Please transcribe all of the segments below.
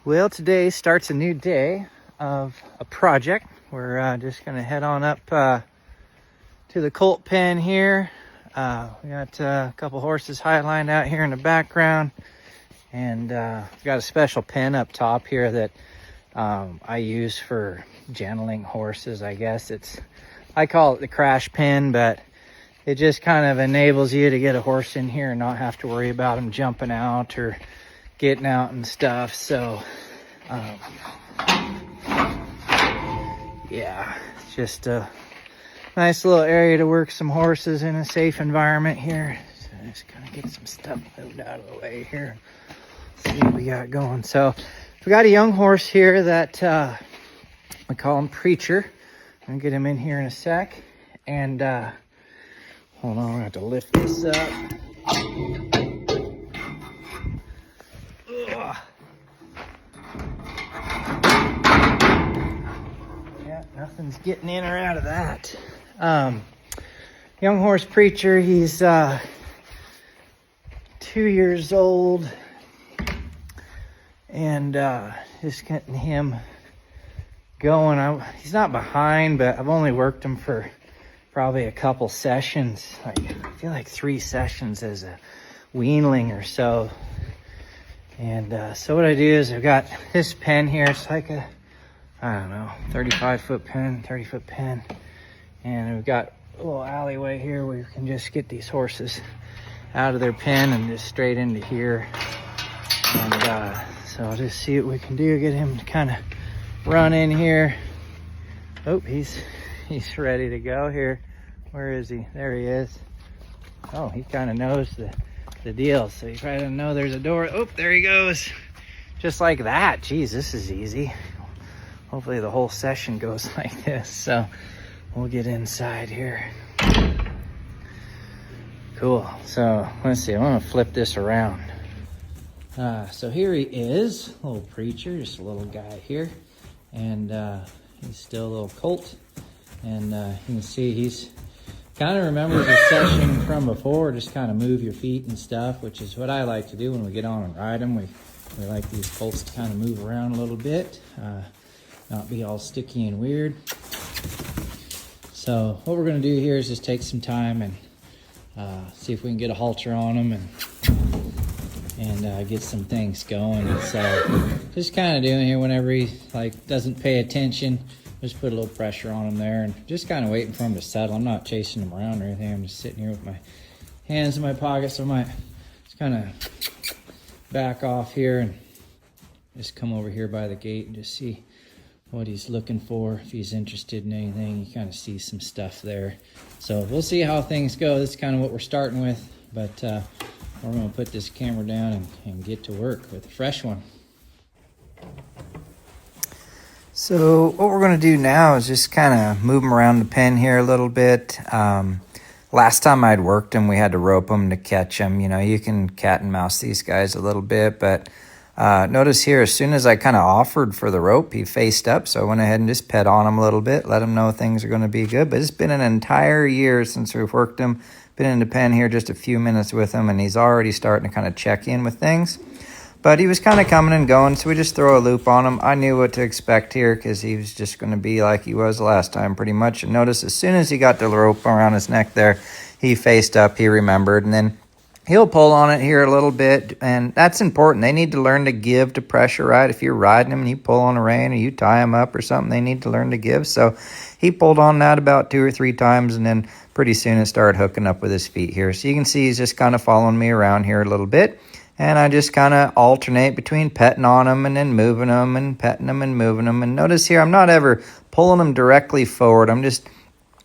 Well, today starts a new day of a project. We're just going to head on up to the Colt pen here. We got a couple horses highlined out here in the background. And we've got a special pen up top here that I use for gentling horses, I guess. I call it the crash pen, but it just kind of enables you to get a horse in here and not have to worry about him jumping out or getting out and stuff. So yeah, it's just a nice little area to work some horses in a safe environment here. So just kind of get some stuff moved out of the way here. See what we got going. So we got a young horse here that we call him Preacher. I'm gonna get him in here in a sec. And hold on, I have to lift this up. Ugh. Yeah, nothing's getting in or out of that. Young horse Preacher, he's 2 years old, and just getting him going. He's not behind, but I've only worked him for probably a couple sessions. I feel like 3 sessions as a weanling or so. And so what I do is I've got this pen here. It's like a, I don't know, 35-foot pen, 30-foot pen. And we've got a little alleyway here where you can just get these horses out of their pen and just straight into here. And so I'll just see what we can do, get him to kind of run in here. Oh, he's ready to go here. Where is he? There he is. Oh, he kind of knows the deal, so he probably doesn't know there's a door. Oh, there he goes. Just like that. Geez, this is easy. Hopefully the whole session goes like this. So we'll get inside here. Cool. So let's see. I'm gonna flip this around. So here he is, little Preacher, just a little guy here, and he's still a little colt. And you can see he's kind of remembers the session from before, just kind of move your feet and stuff, which is what I like to do when we get on and ride them. We like these colts to kind of move around a little bit, not be all sticky and weird. So what we're going to do here is just take some time and see if we can get a halter on them and get some things going. So just kind of doing here whenever he doesn't pay attention. Just put a little pressure on him there and just kind of waiting for him to settle. I'm not chasing him around or anything. I'm just sitting here with my hands in my pockets. So I might just kind of back off here and just come over here by the gate and just see what he's looking for. If he's interested in anything, you kind of see some stuff there. So we'll see how things go. This is kind of what we're starting with, but we're going to put this camera down and get to work with a fresh one. So what we're going to do now is just kind of move him around the pen here a little bit. Last time I'd worked him, we had to rope him to catch him. You know, you can cat and mouse these guys a little bit, but notice here, as soon as I kind of offered for the rope, he faced up. So I went ahead and just pet on him a little bit, let him know things are going to be good. But it's been an entire year since we've worked him. Been in the pen here just a few minutes with him, and he's already starting to kind of check in with things. But he was kind of coming and going, so we just throw a loop on him. I knew what to expect here because he was just going to be like he was last time pretty much. And notice as soon as he got the rope around his neck there, he faced up, he remembered, and then he'll pull on it here a little bit, and that's important. They need to learn to give to pressure, right? If you're riding them and you pull on a rein or you tie them up or something, they need to learn to give. So he pulled on that about 2 or 3 times, and then pretty soon it started hooking up with his feet here. So you can see he's just kind of following me around here a little bit. And I just kind of alternate between petting on them and then moving them and petting them and moving them. And notice here, I'm not ever pulling them directly forward. I'm just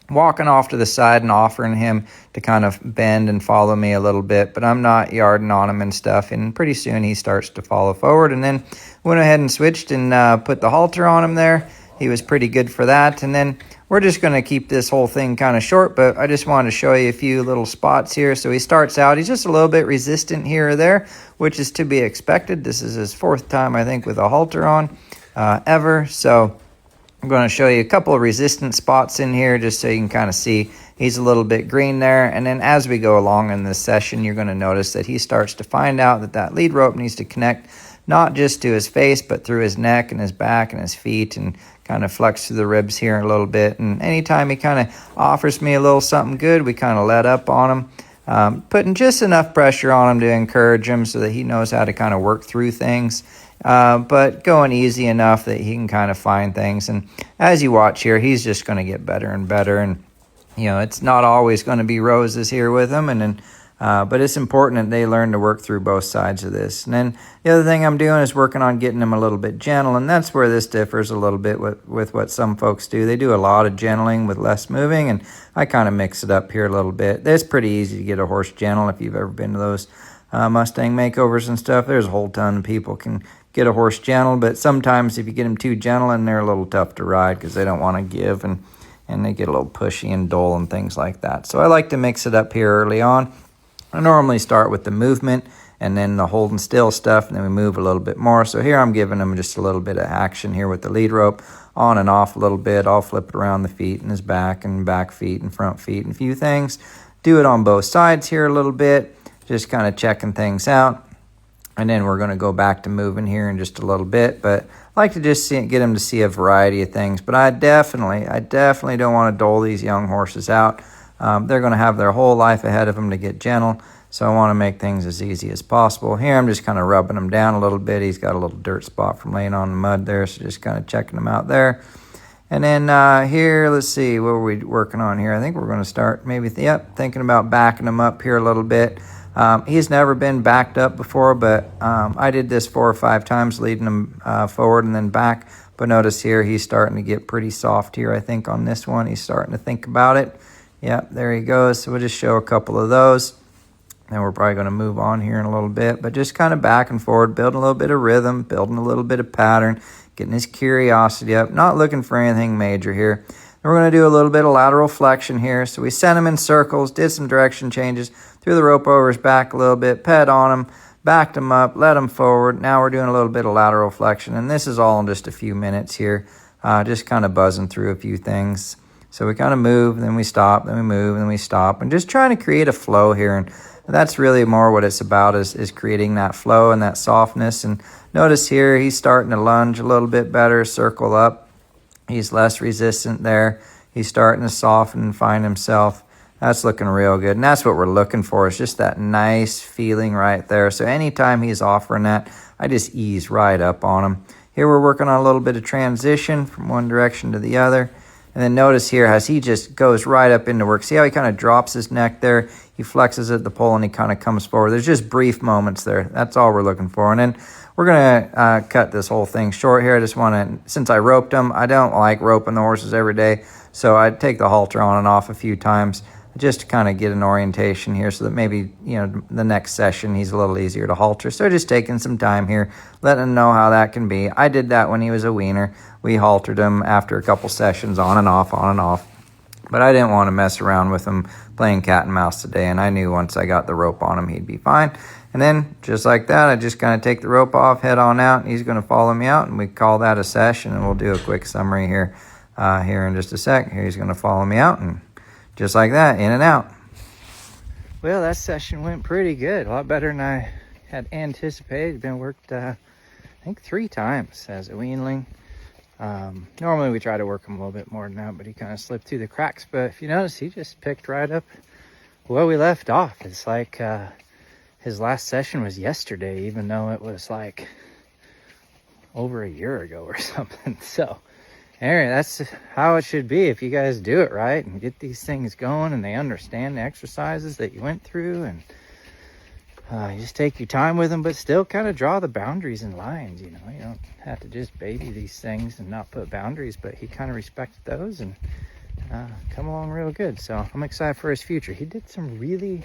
walking off to the side and offering him to kind of bend and follow me a little bit. But I'm not yarding on him and stuff. And pretty soon he starts to follow forward. And then went ahead and switched and put the halter on him there. He was pretty good for that. And then we're just going to keep this whole thing kind of short, but I just wanted to show you a few little spots here. So he starts out, he's just a little bit resistant here or there, which is to be expected. This is his 4th time, I think, with a halter on ever. So I'm going to show you a couple of resistant spots in here just so you can kind of see he's a little bit green there. And then as we go along in this session, you're going to notice that he starts to find out that that lead rope needs to connect not just to his face, but through his neck and his back and his feet, and kind of flex through the ribs here a little bit. And anytime he kind of offers me a little something good, we kind of let up on him, putting just enough pressure on him to encourage him so that he knows how to kind of work through things, but going easy enough that he can kind of find things. And as you watch here, he's just going to get better and better. And it's not always going to be roses here with him, but it's important that they learn to work through both sides of this. And then the other thing I'm doing is working on getting him a little bit gentle, and that's where this differs a little bit with what some folks do. They do a lot of gentling with less moving, and I kind of mix it up here a little bit. It's pretty easy to get a horse gentle if you've ever been to those Mustang makeovers and stuff. There's a whole ton of people can get a horse gentle, but sometimes if you get them too gentle, and they're a little tough to ride because they don't want to give, and they get a little pushy and dull and things like that. So I like to mix it up here early on. I normally start with the movement and then the holding still stuff, and then we move a little bit more. So here I'm giving him just a little bit of action here with the lead rope, on and off a little bit. I'll flip it around the feet and his back, and back feet and front feet, and a few things. Do it on both sides here a little bit, just kind of checking things out. And then we're going to go back to moving here in just a little bit. But I like to just get him to see a variety of things. But I definitely don't want to dole these young horses out. They're going to have their whole life ahead of them to get gentle. So I want to make things as easy as possible. Here I'm just kind of rubbing him down a little bit. He's got a little dirt spot from laying on the mud there. So just kind of checking him out there. And then here, let's see, what are we working on here? I think we're going to start maybe, thinking about backing him up here a little bit. He's never been backed up before, but I did this 4 or 5 times, leading him forward and then back. But notice here, he's starting to get pretty soft here, I think, on this one. He's starting to think about it. Yep, there he goes. So we'll just show a couple of those. And we're probably going to move on here in a little bit. But just kind of back and forward, building a little bit of rhythm, building a little bit of pattern, getting his curiosity up. Not looking for anything major here. Then we're going to do a little bit of lateral flexion here. So we sent him in circles, did some direction changes, threw the rope over his back a little bit, pet on him, backed him up, led him forward. Now we're doing a little bit of lateral flexion. And this is all in just a few minutes here. Just kind of buzzing through a few things. So we kind of move, then we stop, then we move, then we stop. And just trying to create a flow here. And that's really more what it's about, is creating that flow and that softness. And notice here, he's starting to lunge a little bit better, circle up. He's less resistant there. He's starting to soften and find himself. That's looking real good. And that's what we're looking for, is just that nice feeling right there. So anytime he's offering that, I just ease right up on him. Here we're working on a little bit of transition from one direction to the other. And then notice here, as he just goes right up into work. See how he kind of drops his neck there? He flexes at the pole and he kind of comes forward. There's just brief moments there. That's all we're looking for. And then we're going to cut this whole thing short here. I just want to, since I roped him, I don't like roping the horses every day. So I take the halter on and off a few times just to kind of get an orientation here, so that maybe, the next session he's a little easier to halter. So just taking some time here, letting him know how that can be. I did that when he was a weaner. We haltered him after a couple sessions, on and off. But I didn't want to mess around with him playing cat and mouse today, and I knew once I got the rope on him, he'd be fine. And then, just like that, I just kind of take the rope off, head on out, and he's going to follow me out, and we call that a session, and we'll do a quick summary here in just a sec. Here he's going to follow me out, and just like that, in and out. Well, that session went pretty good. A lot better than I had anticipated. It's been worked, I think, 3 times as a weanling. Normally we try to work him a little bit more than that, but he kind of slipped through the cracks. But if you notice, he just picked right up where we left off. It's like his last session was yesterday, even though it was like over a year ago or something. So anyway, that's how it should be if you guys do it right and get these things going, and they understand the exercises that you went through, and you just take your time with them, but still kind of draw the boundaries and lines. You don't have to just baby these things and not put boundaries, but he kind of respected those and come along real good. So I'm excited for his future. He did some really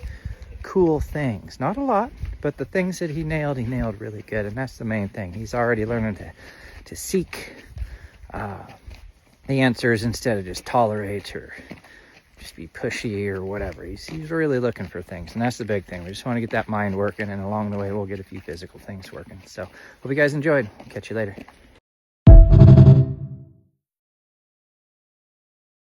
cool things, not a lot, but the things that he nailed really good, and that's the main thing. He's already learning to seek the answers instead of just tolerate or just be pushy or whatever. He's really looking for things, and that's the big thing. We just want to get that mind working, and along the way we'll get a few physical things working. So hope you guys enjoyed. Catch you later.